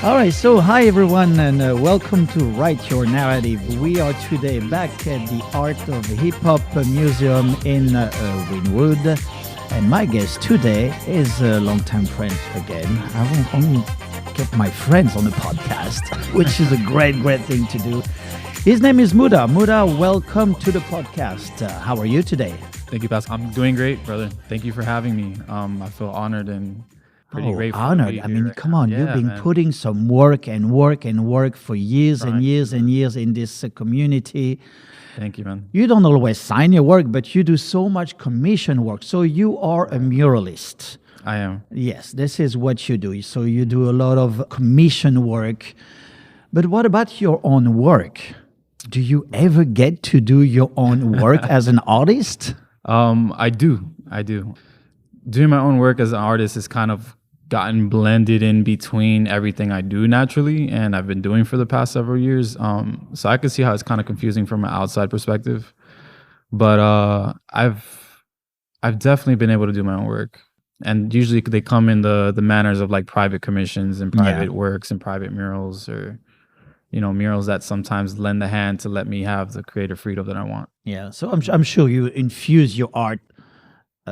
All right, so hi everyone, and welcome to Write Your Narrative. We are today back at the Art of Hip Hop Museum in Wynwood, and my guest today is a longtime friend again. I won't only get my friends on the podcast, which is a great thing to do. His name is Muta. Muta, welcome to the podcast. How are you today? Thank you, Pascal. I'm doing great, brother. Thank you for having me. I feel honored and pretty grateful. Honored. I mean, come on. You've been putting some work for years and years and years in this community. Thank you, man. You don't always sign your work, but you do so much commission work. So you are a muralist. I am. Yes, this is what you do. So you do a lot of commission work. But what about your own work? Do you ever get to do your own work as an artist? I do. Doing my own work as an artist has kind of gotten blended in between everything I do naturally and I've been doing for the past several years. So I can see how it's kind of confusing from an outside perspective. But I've definitely been able to do my own work. And usually they come in the manners of like private commissions and private works and private murals, or murals that sometimes lend a hand to let me have the creative freedom that I want. Yeah, so I'm sure you infuse your art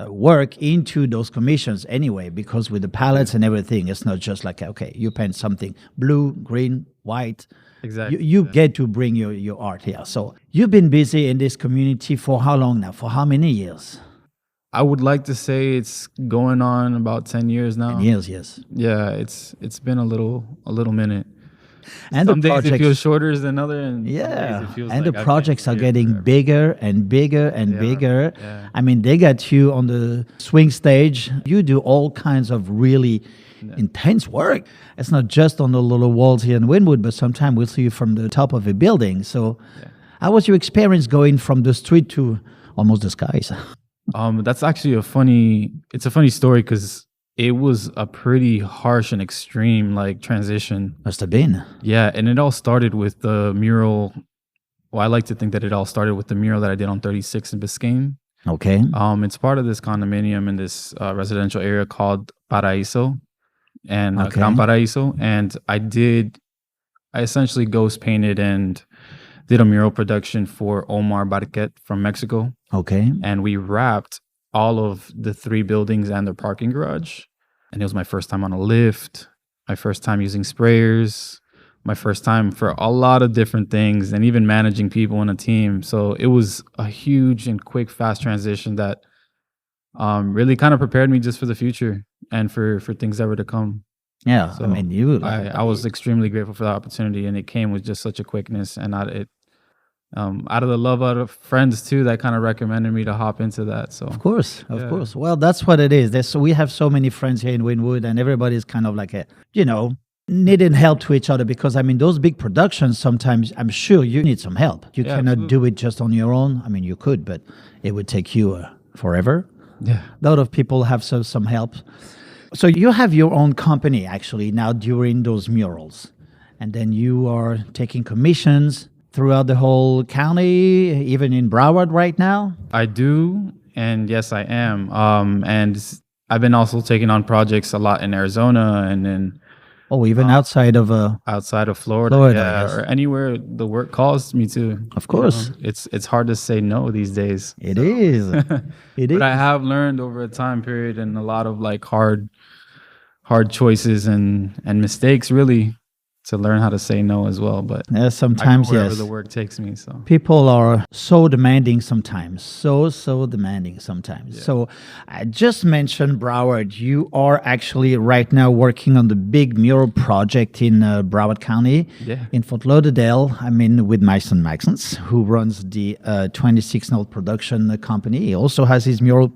work into those commissions anyway, because with the palettes and everything, it's not just like, okay, you paint something blue, green, white. Exactly. You get to bring your art here. So you've been busy in this community for how long now? For how many years? I would like to say it's going on about 10 years now. 10 years, yes. Yeah, it's been a little minute. And some the days it feels shorter than other, and yeah, some days it feels and like the projects are getting forever. bigger and bigger and bigger. Yeah. I mean, they got you on the swing stage. You do all kinds of really intense work. It's not just on the little walls here in Wynwood, but sometimes we'll see you from the top of a building. So how was your experience going from the street to almost the skies? That's actually a funny story, because it was a pretty harsh and extreme transition. Must have been. Yeah, and it all started with the mural. Well, I like to think that it all started with the mural that I did on 36 in Biscayne. Okay. It's part of this condominium in this residential area called Paraíso and Gran Paraíso. And I essentially ghost painted and did a mural production for Omar Barquet from Mexico. Okay. And we wrapped all of the 3 buildings and their parking garage. And it was my first time on a lift, my first time using sprayers, my first time for a lot of different things, and even managing people in a team. So it was a huge and quick, fast transition that really kind of prepared me just for the future and for things that were to come. Yeah, So I mean, I was extremely grateful for the opportunity, and it came with just such a quickness, and out of the love out of friends too that kind of recommended me to hop into that. So Of course. Well, that's what it is. We have so many friends here in Wynwood, and everybody's kind of like needing help to each other, because I mean, those big productions, sometimes I'm sure you need some help. You cannot do it just on your own. I mean, you could, but it would take you forever. Yeah. A lot of people have some help. So you have your own company actually now during those murals, and then you are taking commissions throughout the whole county, even in Broward right now? I do, and yes, I am. And I've been also taking on projects a lot in Arizona and in outside of Florida, yes. or anywhere the work calls me to. Of course, it's hard to say no these days. It is. But I have learned over a time period and a lot of hard choices and mistakes, really, to learn how to say no as well. But sometimes, I go wherever the work takes me. So people are so demanding sometimes, so demanding sometimes. Yeah. So I just mentioned Broward. You are actually right now working on the big mural project in Broward County, in Fort Lauderdale. I mean, with my son Maxence, who runs the 26-note production company. He also has his mural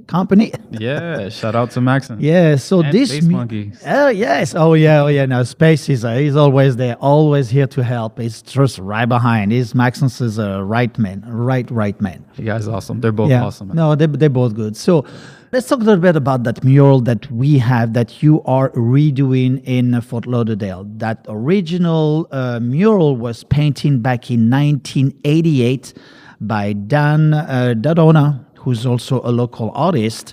company. Yeah, shout out to Maxon. Yeah, so and this Space Monkeys. Oh yes, oh yeah. No, Space is he's always there, always here to help. He's just right behind. Maxon's is a right man. You guys are awesome. They're both awesome. Man. No, they're both good. So let's talk a little bit about that mural that we have that you are redoing in Fort Lauderdale. That original mural was painted back in 1988 by Dan Dodona, who's also a local artist.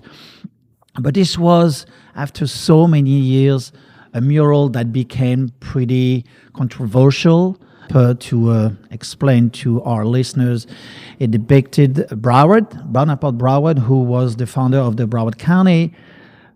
But this was, after so many years, a mural that became pretty controversial. To explain to our listeners, it depicted Bonaparte Broward, who was the founder of the Broward County.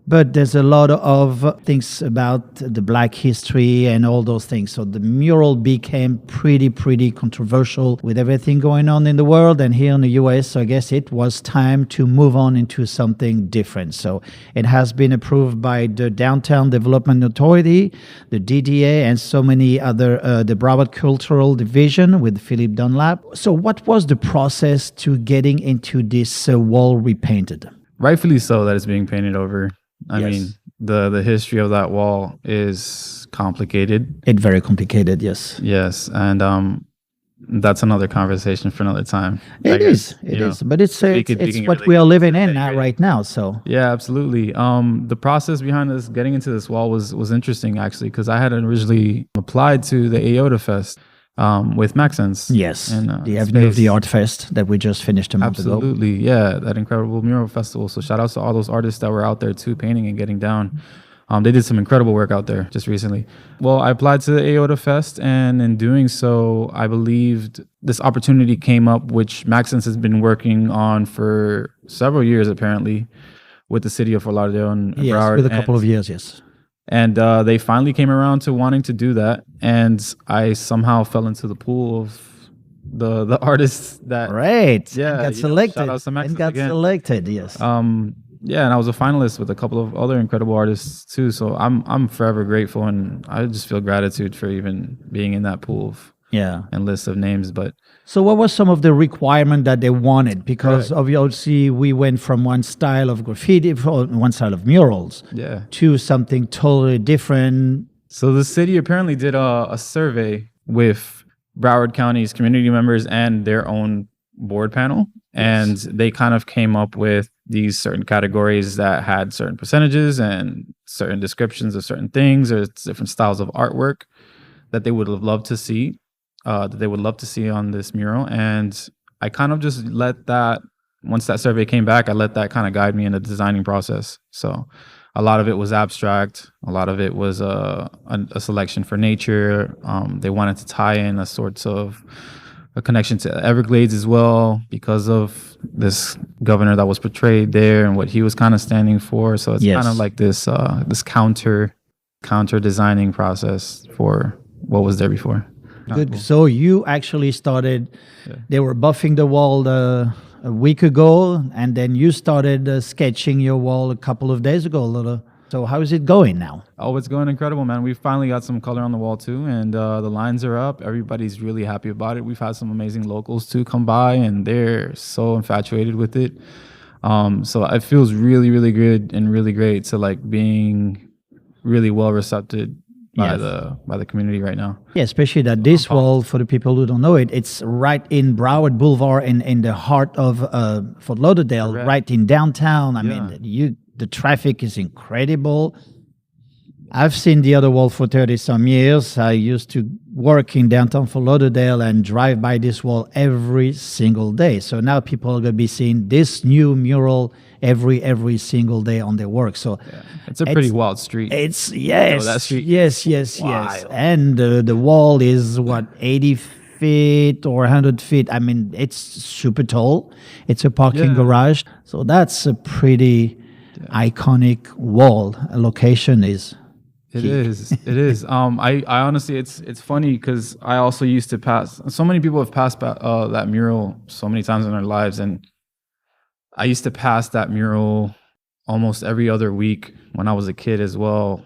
But there's a lot of things about the Black history and all those things. So the mural became pretty controversial with everything going on in the world and here in the US. So I guess it was time to move on into something different. So it has been approved by the Downtown Development Authority, the DDA, and so many other, the Broward Cultural Division with Philip Dunlap. So what was the process to getting into this wall repainted? Rightfully so that it's being painted over. I Yes. mean, the history of that wall is complicated. It's very complicated, yes. Yes, and that's another conversation for another time. It is. But it's we it's can what really we are get living into in that, now, right? right now. So Yeah, absolutely. The process behind this, getting into this wall was interesting actually, because I had originally applied to the AOTA Fest with Maxence. yes, And, the Avenue of the Space. Art Fest that we just finished a month ago. Absolutely, yeah, that incredible mural festival. So shout outs to all those artists that were out there too, painting and getting down. They did some incredible work out there just recently. Well, I applied to the AOTA Fest, and in doing so, I believed this opportunity came up, which Maxence has been working on for several years, apparently, with the city of Fort Lauderdale and Yes, Broward. with a couple of years, yes. And they finally came around to wanting to do that, and I somehow fell into the pool of the artists that Right. Yeah, And got you know, selected. shout outs to Maxence And got again. selected, yes. Yeah, and I was a finalist with a couple of other incredible artists too. So I'm forever grateful, and I just feel gratitude for even being in that pool of, Yeah. and list of names. But So what was some of the requirement that they wanted? Because Correct. obviously we went from one style of graffiti, one style of murals, yeah, to something totally different. so the city apparently did a survey with Broward County's community members and their own board panel, and they kind of came up with these certain categories that had certain percentages and certain descriptions of certain things or different styles of artwork that they would have loved to see, on this mural. And I kind of just let that, once that survey came back, I let that kind of guide me in the designing process. So a lot of it was abstract. A lot of it was a selection for nature. They wanted to tie in a sort of a connection to Everglades as well, because of this governor that was portrayed there and what he was kind of standing for. So it's Yes. kind of like this counter designing process for what was there before. Good. So you actually started, Yeah. they were buffing the wall a week ago, and then you started sketching your wall a couple of days ago. So how is it going now? Oh, it's going incredible, man. We've finally got some color on the wall too, and the lines are up. Everybody's really happy about it. We've had some amazing locals too come by, and they're so infatuated with it. So it feels really, really good and really great to like being really well received by Yes. the community right now. Yeah, especially that this wall, for the people who don't know it, it's right in Broward Boulevard in the heart of Fort Lauderdale, Correct. right in downtown. I Yeah. mean, the traffic is incredible. I've seen the other wall for 30 some years. I used to work in downtown Fort Lauderdale and drive by this wall every single day. So now people are going to be seeing this new mural every single day on their work. So It's a pretty wild street. it's yes, that street yes. wild. And the wall is what 80 feet or 100 feet. I mean, it's super tall. It's a parking Yeah. garage. So that's a pretty iconic wall. A location is. It is. It is. I honestly, it's funny because I also used to pass. So many people have passed that mural so many times in their lives, and I used to pass that mural almost every other week when I was a kid as well,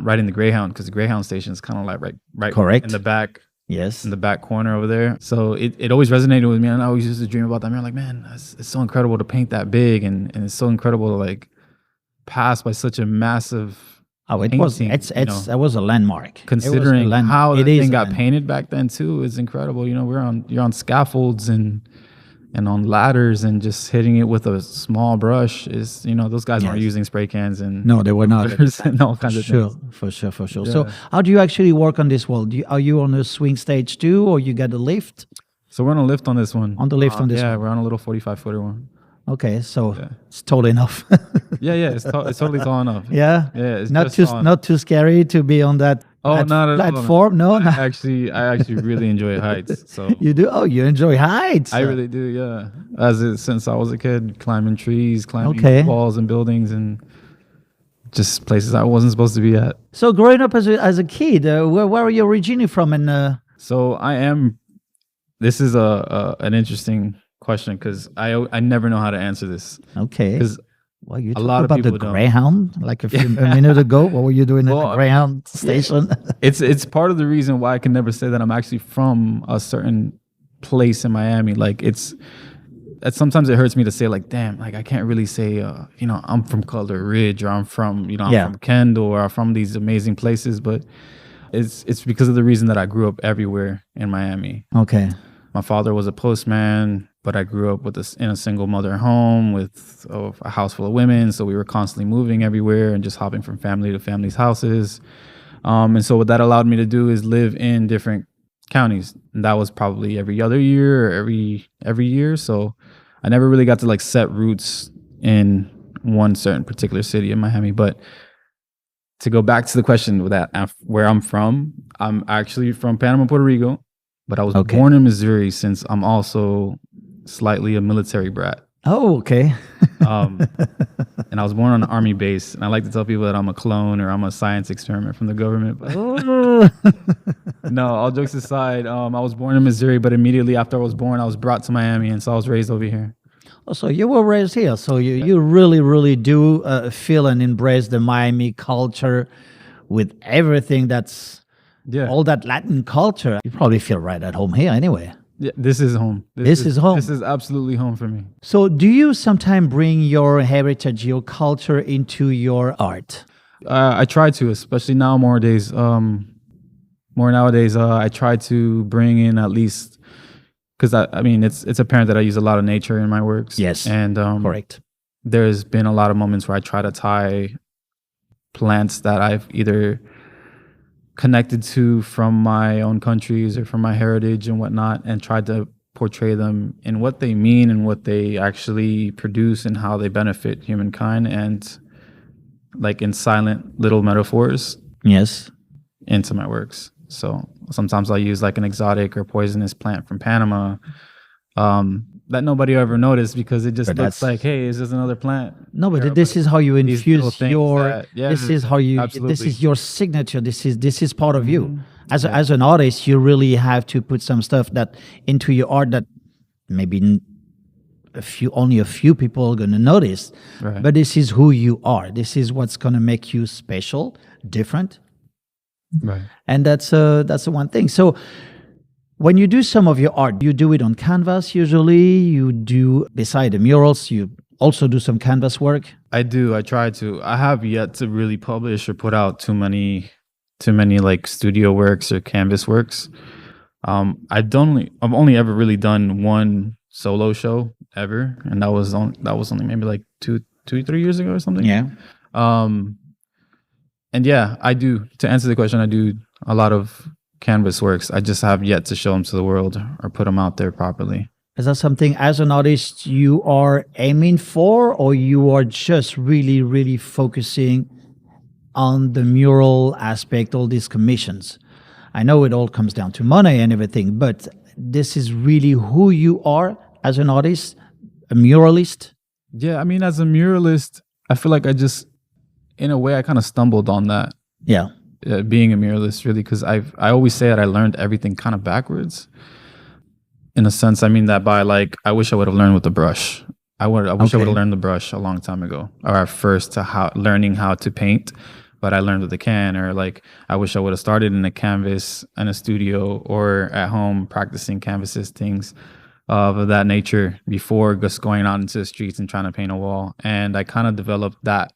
riding the Greyhound, because the Greyhound station is kind of like right Correct. in the back. Yes. In the back corner over there. So it always resonated with me, and I always used to dream about that mural. Like, man, it's so incredible to paint that big, and it's so incredible to like pass by such a massive. Oh, it was. painting, It's. you know. That was a landmark. It was a Considering how the it is thing a got landmark. painted back then too, is incredible. You know, you're on scaffolds and on ladders, and just hitting it with a small brush is, you know, those guys weren't Yes. using spray cans and No, they were not. and all kinds of Sure, things. for sure. So, how do you actually work on this wall? Are you on a swing stage too, or you got a lift? So we're on a lift on this one. On the lift on this yeah, one. we're on a little 45-footer one. Okay, so Yeah. it's tall enough. Yeah. It's totally tall enough. Yeah, Yeah, it's not just too tall. not too scary to be on that Oh, not at all. platform. No, no. I actually really enjoy heights. So You do. Oh, you enjoy heights. I really do. Yeah, since I was a kid, climbing trees, climbing Okay. walls and buildings, and just places I wasn't supposed to be at. So growing up as a kid, where are you originally from? And So I am. This is an interesting question because I never know how to answer this okay. because Well, you a talked lot of about the people don't. Greyhound like a minute ago. What were you doing at Well, the Greyhound station? it's part of the reason why I can never say that I'm actually from a certain place in Miami. Like sometimes it hurts me to say like, damn, like I can't really say, I'm from Color Ridge or I'm from, I'm from Kendall or I'm from these amazing places, but it's because of the reason that I grew up everywhere in Miami. Okay. My father was a postman, but I grew up in a single mother home with a house full of women. So we were constantly moving everywhere and just hopping from family to family's houses. And so what that allowed me to do is live in different counties. And that was probably every other year or every year. So I never really got to like set roots in one certain particular city in Miami. But to go back to the question with that, where I'm from, I'm actually from Panama, Puerto Rico. But I was born in Missouri since I'm also slightly a military brat. Oh, okay. And I was born on an army base. And I like to tell people that I'm a clone or I'm a science experiment from the government. But no, all jokes aside, I was born in Missouri, but immediately after I was born, I was brought to Miami. And so I was raised over here. Oh, so you were raised here. So you really, really do feel and embrace the Miami culture with everything that's... Yeah. All that Latin culture, you probably feel right at home here anyway. Yeah, this is home. This is home. This is absolutely home for me. So do you sometimes bring your heritage, your culture into your art? I try to, especially now more nowadays. I try to bring in at least, because it's apparent that I use a lot of nature in my works. Yes, and correct. There's been a lot of moments where I try to tie plants that I've either connected to from my own countries or from my heritage and whatnot, and tried to portray them in what they mean and what they actually produce and how they benefit humankind, and like in silent little metaphors. Yes. Into my works. So sometimes I'll use like an exotic or poisonous plant from Panama that nobody ever noticed because it just looks like, hey, it's just another plant. No, but this is how you infuse your. This is how you. Absolutely. This is your signature. This is part of you. As an artist, you really have to put some stuff that into your art that maybe only a few people are gonna notice. Right. But this is who you are. This is what's gonna make you special, different. Right. And that's the one thing. So when you do some of your art, you do it on canvas usually. You do, beside the murals, you also do some canvas work. I do. I try to. I have yet to really publish or put out too many like studio works or canvas works. I've only ever really done one solo show ever, and that was only maybe like 3 years ago or something. Yeah. And yeah, I do. To answer the question, I do a lot of canvas works. I just have yet to show them to the world or put them out there properly. Is that something as an artist you are aiming for, or you are just really, really focusing on the mural aspect, all these commissions? I know it all comes down to money and everything, but this is really who you are as an artist, a muralist? Yeah, I mean, as a muralist, I feel like in a way, I kind of stumbled on that. Yeah. Being a muralist, really, because I always say that I learned everything kind of backwards. In a sense, I mean that by like, I wish I would have learned with the brush. I wish I would have learned the brush a long time ago, or at first learning how to paint, but I learned with the can, or like, I wish I would have started in a canvas in a studio or at home practicing canvases, things of that nature before just going out into the streets and trying to paint a wall. And I kind of developed that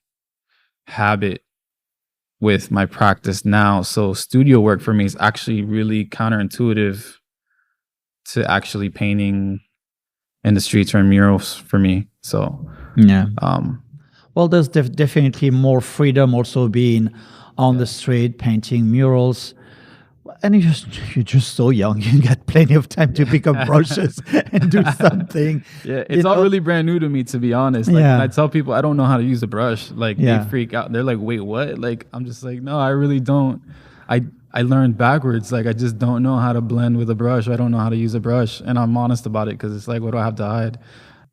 habit with my practice now. So studio work for me is actually really counterintuitive to actually painting in the streets or in murals for me. So yeah. Well, there's definitely more freedom also being on the street painting murals. And you're just so young. You got plenty of time to pick up brushes and do something. Yeah, it's all really brand new to me, to be honest. Like, when I tell people I don't know how to use a brush, like they freak out. They're like, "Wait, what?" Like, I'm just like, "No, I really don't. I learned backwards. Like, I just don't know how to blend with a brush. I don't know how to use a brush, and I'm honest about it because it's like, what do I have to hide?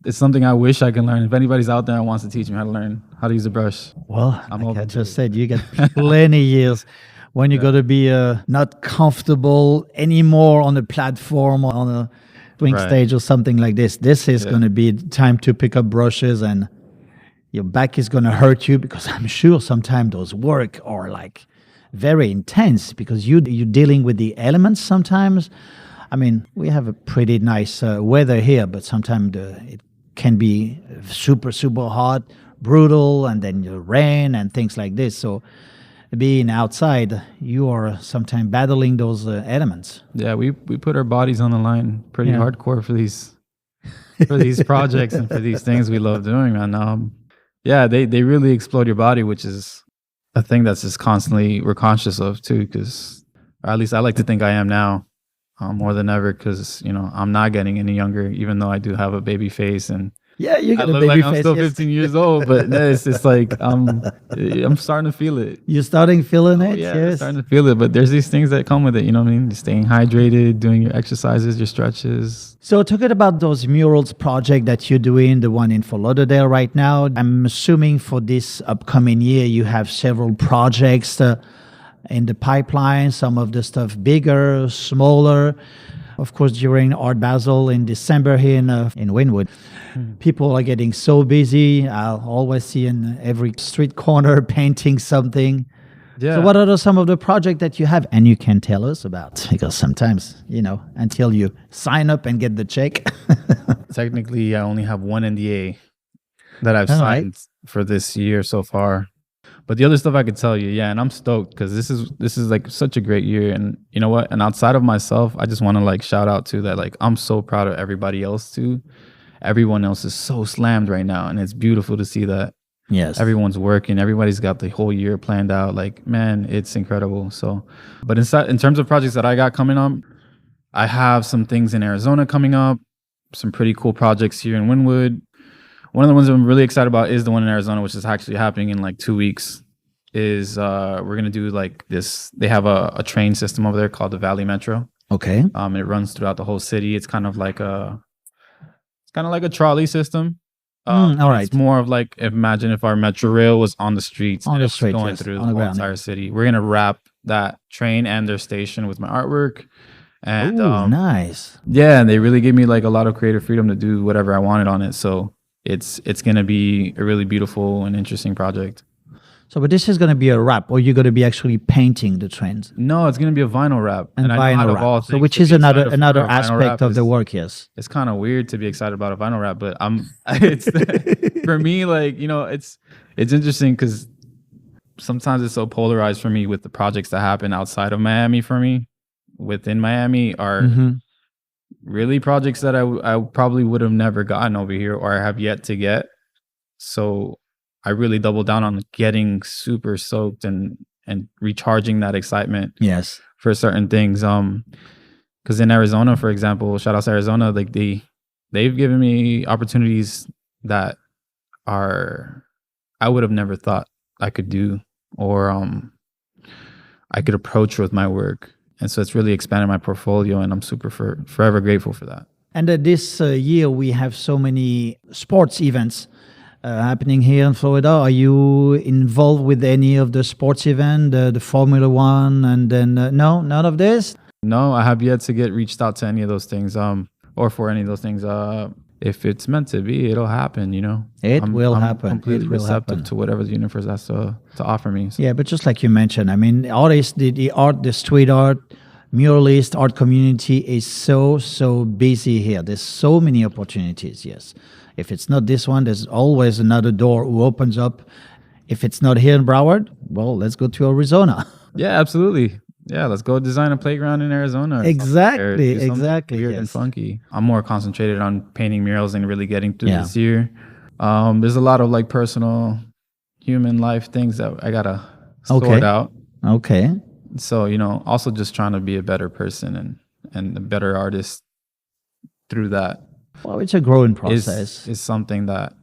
It's something I wish I can learn. If anybody's out there and wants to teach me how to learn how to use a brush, well, like I just said, you got plenty years. When you're going to be not comfortable anymore on a platform or on a swing stage or something like this, this is going to be the time to pick up brushes, and your back is going to hurt you because I'm sure sometimes those work are like very intense because you're dealing with the elements sometimes. I mean, we have a pretty nice weather here, but sometimes it can be super, super hot, brutal, and then the rain and things like this. So being outside, you are sometimes battling those elements. Yeah, we put our bodies on the line pretty hardcore for these projects and for these things we love doing, man. Yeah, they really explode your body, which is a thing that's just constantly we're conscious of too, because at least I like to think I am now, more than ever, because I'm not getting any younger, even though I do have a baby face and. Yeah, you got a baby face. I'm still 15 years old, but it's just like I'm starting to feel it. You're starting feeling it? Yeah, yes. I'm starting to feel it. But there's these things that come with it. You know what I mean? You're staying hydrated, doing your exercises, your stretches. So talking about those murals project that you're doing, the one in Fort Lauderdale right now, I'm assuming for this upcoming year you have several projects in the pipeline. Some of the stuff bigger, smaller. Of course, during Art Basel in December here in Wynwood, people are getting so busy. I'll always see in every street corner painting something. Yeah. So what are some of the projects that you have and you can tell us about? Because sometimes, until you sign up and get the check. Technically, I only have one NDA that I've signed for this year so far. But the other stuff I could tell you, and I'm stoked because this is like such a great year. And you know what? And outside of myself, I just want to like shout out to that. Like, I'm so proud of everybody else too. Everyone else is so slammed right now, and it's beautiful to see that. Yes, everyone's working. Everybody's got the whole year planned out. Like, man, it's incredible. So, but in terms of projects that I got coming up, I have some things in Arizona coming up. Some pretty cool projects here in Wynwood. One of the ones I'm really excited about is the one in Arizona, which is actually happening in like 2 weeks. We're gonna do like this. They have a train system over there called the Valley Metro. Okay. It runs throughout the whole city. It's kind of like a trolley system. All right. It's more of like, imagine if our metro rail was on the streets, going through the whole entire city. We're gonna wrap that train and their station with my artwork. And nice. Yeah, and they really gave me like a lot of creative freedom to do whatever I wanted on it. So it's gonna be a really beautiful and interesting project. So, but this is going to be a wrap, or you're going to be actually painting the trains? No, it's going to be a vinyl wrap. And vinyl wrap. So, which is another aspect of the work, yes. It's kind of weird to be excited about a vinyl wrap, but it's for me, like, it's interesting because sometimes it's so polarized for me with the projects that happen outside of Miami for me. Within Miami are really projects that I probably would have never gotten over here or have yet to get. So I really doubled down on getting super soaked and recharging that excitement. Yes. For certain things. Because in Arizona, for example, shout out to Arizona, like they've given me opportunities that I would have never thought I could do or I could approach with my work. And so it's really expanded my portfolio, and I'm forever grateful for that. And this year we have so many sports events happening here in Florida. Are you involved with any of the sports event, the Formula One, and then no, none of this? No, I have yet to get reached out to any of those things, or for any of those things. If it's meant to be, it'll happen. It will happen. I'm completely receptive to whatever the universe has to offer me. So. Yeah, but just like you mentioned, I mean, artists, the art, the street art, muralist art community is so busy here. There's so many opportunities. Yes. If it's not this one, there's always another door who opens up. If it's not here in Broward, well, let's go to Arizona. Yeah, absolutely. Yeah, let's go design a playground in Arizona. Exactly. Weird and funky. I'm more concentrated on painting murals and really getting through this year. There's a lot of like personal human life things that I gotta sort out. Okay. So, also just trying to be a better person and a better artist through that Well, it's a growing is process. is something that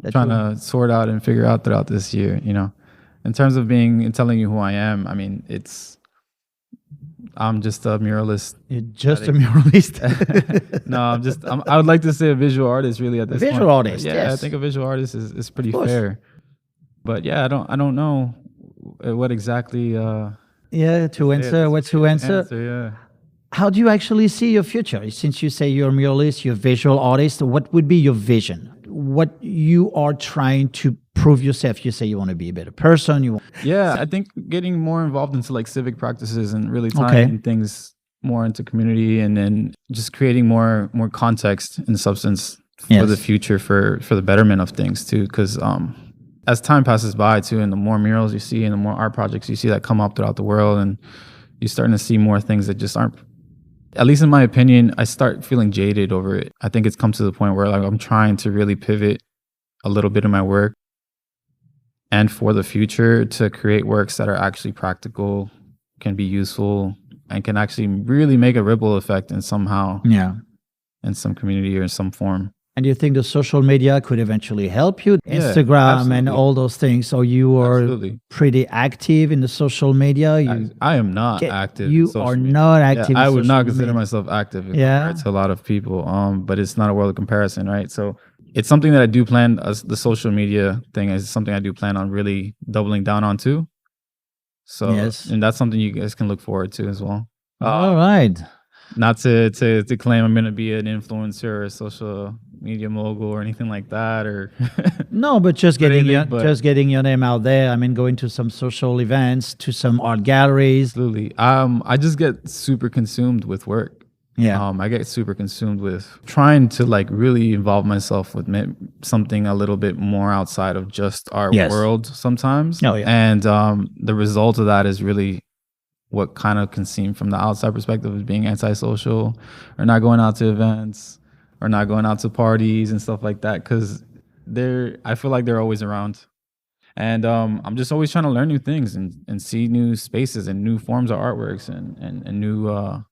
That trying you- to sort out and figure out throughout this year. In terms of being and telling you who I am, I mean, I'm just a muralist. You're just a muralist. No, I would like to say a visual artist really at this point. Visual artist, Yeah, yes. I think a visual artist is pretty course. fair. But yeah, I don't know what exactly Yeah, to answer what to answer. yeah. How do you actually see your future? Since you say you're a muralist, you're a visual artist, what would be your vision? What you are trying to prove yourself? You say you want to be a better person. Yeah, I think getting more involved into like civic practices and really tying things more into community, and then just creating more context and substance for the future for the betterment of things too. Because as time passes by too, and the more murals you see and the more art projects you see that come up throughout the world, and you're starting to see more things that just aren't, at least in my opinion, I start feeling jaded over it. I think it's come to the point where like I'm trying to really pivot a little bit of my work and for the future to create works that are actually practical, can be useful, and can actually really make a ripple effect in somehow in some community or in some form. And you think the social media could eventually help you? Yeah, Instagram absolutely. and all those things. So you are pretty active in the social media. I am not active. You in social are media. not active. Yeah, I in would not social consider media. myself active compared to a lot of people. But it's not a world of comparison, right? So it's something that I do plan. The social media thing is something I do plan on really doubling down on too. So and that's something you guys can look forward to as well. All right. Not to claim I'm going to be an influencer or a social media mogul or anything like that, or no, but just getting your name out there. I mean, going to some social events, to some art galleries. Absolutely. I just get super consumed with work. Yeah. I get super consumed with trying to like really involve myself with something a little bit more outside of just our world sometimes. Oh, yeah. And the result of that is really what kind of can seem from the outside perspective as being antisocial, or not going out to events, or not going out to parties and stuff like that, because I feel like they're always around. And I'm just always trying to learn new things and see new spaces and new forms of artworks and new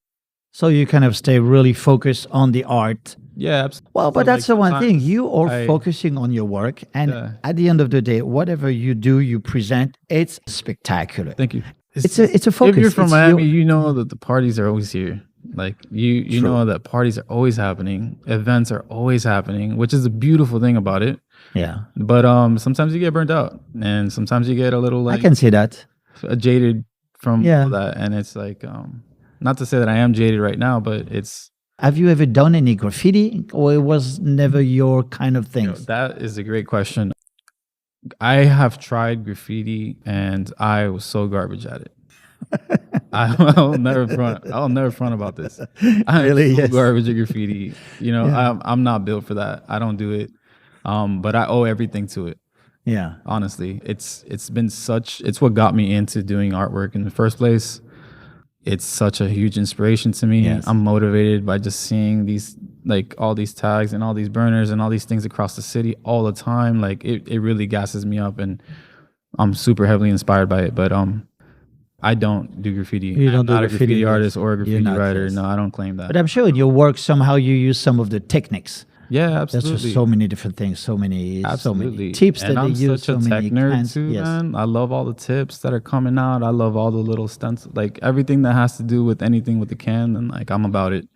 so you kind of stay really focused on the art. Yeah, absolutely. Well, but that's the one thing. You are focusing on your work, and at the end of the day, whatever you do, you present, it's spectacular. Thank you. It's a focus. If you're from Miami, you know that the parties are always here. Like you know that parties are always happening, events are always happening, which is a beautiful thing about it. Yeah. But sometimes you get burnt out, and sometimes you get a little like I can see that jaded from all that, and it's like not to say that I am jaded right now, but it's. Have you ever done any graffiti, or it was never your kind of thing? That is a great question. I have tried graffiti, and I was so garbage at it. I'll never front about this. I'm really so garbage at graffiti. I'm not built for that. I don't do it. But I owe everything to it. Yeah. Honestly, it's what got me into doing artwork in the first place. It's such a huge inspiration to me. Yes. I'm motivated by just seeing these, like all these tags and all these burners and all these things across the city all the time. Like it really gasses me up, and I'm super heavily inspired by it. But I don't do graffiti. I'm not a graffiti artist or a graffiti writer. No, I don't claim that. But I'm sure in your work somehow you use some of the techniques. Yeah, absolutely. There's just so many different things, so many tips that they use. I'm such a tech nerd too, man. I love all the tips that are coming out. I love all the little stunts, like everything that has to do with anything with the can, and like I'm about it.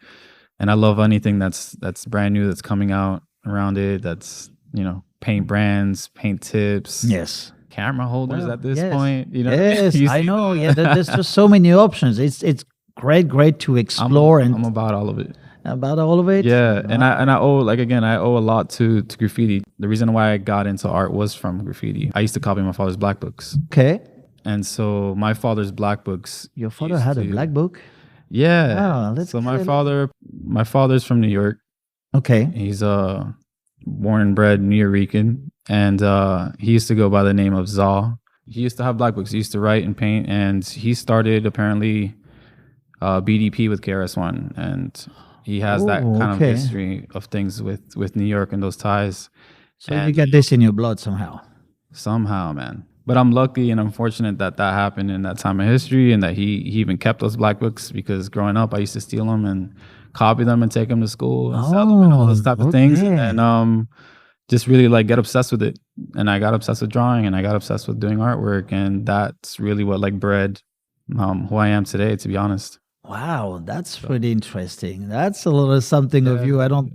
And I love anything that's brand new that's coming out around it. That's paint brands, paint tips. Yes. Camera holders at this point. Yes, I know. Yeah, there's just so many options. It's great to explore. I'm about all of it. About all of it. Yeah, and I owe I owe a lot to graffiti. The reason why I got into art was from graffiti. I used to copy my father's black books. Okay. And so my father's black books. Your father had a black book? Yeah. Wow, so my father's from New York. Okay. He's born and bred New Yorican, and he used to go by the name of Zaw. He used to have black books. He used to write and paint, and he started apparently BDP with KRS-One, and he has that kind of history of things with New York and those ties. So you get this in your blood somehow. Somehow, man. But I'm lucky and I'm fortunate that that happened in that time of history, and that he even kept those black books, because growing up I used to steal them and copy them and take them to school and sell them and all those type of things, and just really like get obsessed with it. And I got obsessed with drawing, and I got obsessed with doing artwork, and that's really what like bred who I am today, to be honest. Wow, that's pretty interesting. That's a little something of you. I don't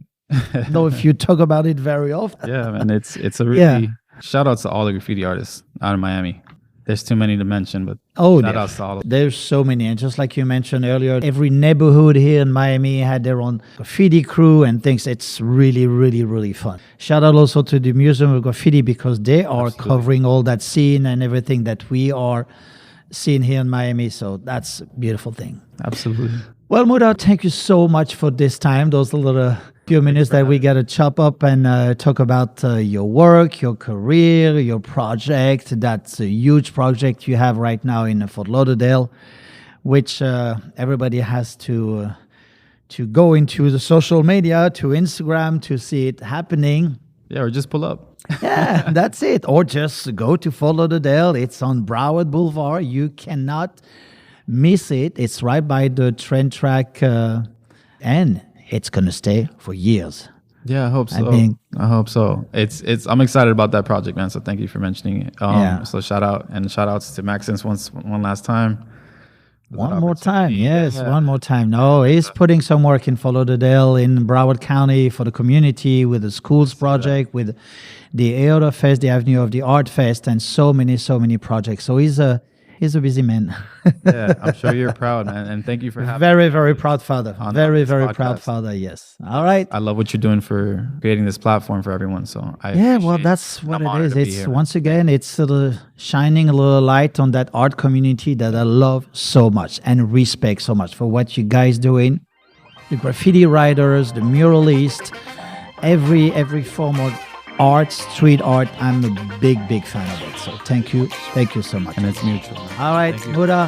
know if you talk about it very often. Yeah, man, it's a really shout out to all the graffiti artists out of Miami. There's too many to mention, but shout out to all of them. There's so many. And just like you mentioned earlier, every neighborhood here in Miami had their own graffiti crew and things. It's really, really, really fun. Shout out also to the Museum of Graffiti, because they are covering all that scene and everything that we are seeing here in Miami. So that's a beautiful thing. Absolutely. Well, Muta, thank you so much for this time. Those little few minutes that we got to chop up and talk about your work, your career, your project. That's a huge project you have right now in Fort Lauderdale, which everybody has to go into the social media, to Instagram, to see it happening. Yeah, or just pull up. Yeah, that's it. Or just go to Fort Lauderdale. It's on Broward Boulevard. You cannot miss it. It's right by the train track, and it's gonna stay for years. Yeah, I hope so. I hope so. It's. I'm excited about that project, man. So thank you for mentioning it. So shout outs to Maxence one last time. One more time, yes, one more time. No, he's putting some work in Fort Lauderdale, in Broward County, for the community, with the schools project, with the Aorta Fest, the Avenue of the Art Fest, and so many projects. So he's a busy man. Yeah, I'm sure you're proud, man, and thank you for having very, very proud father. Very podcast. Proud father. Yes. All right. I love what you're doing for creating this platform for everyone. So that's what it is. It's once again, it's sort of shining a little light on that art community that I love so much and respect so much for what you guys doing. The graffiti writers, the muralists, every form of art, street art. I'm a big fan of it. So thank you so much. And it's mutual. All right, Muta,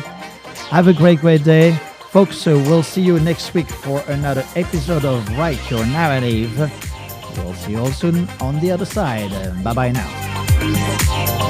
have a great day. Folks, we'll see you next week for another episode of Write Your Narrative. We'll see you all soon on the other side. Bye-bye now.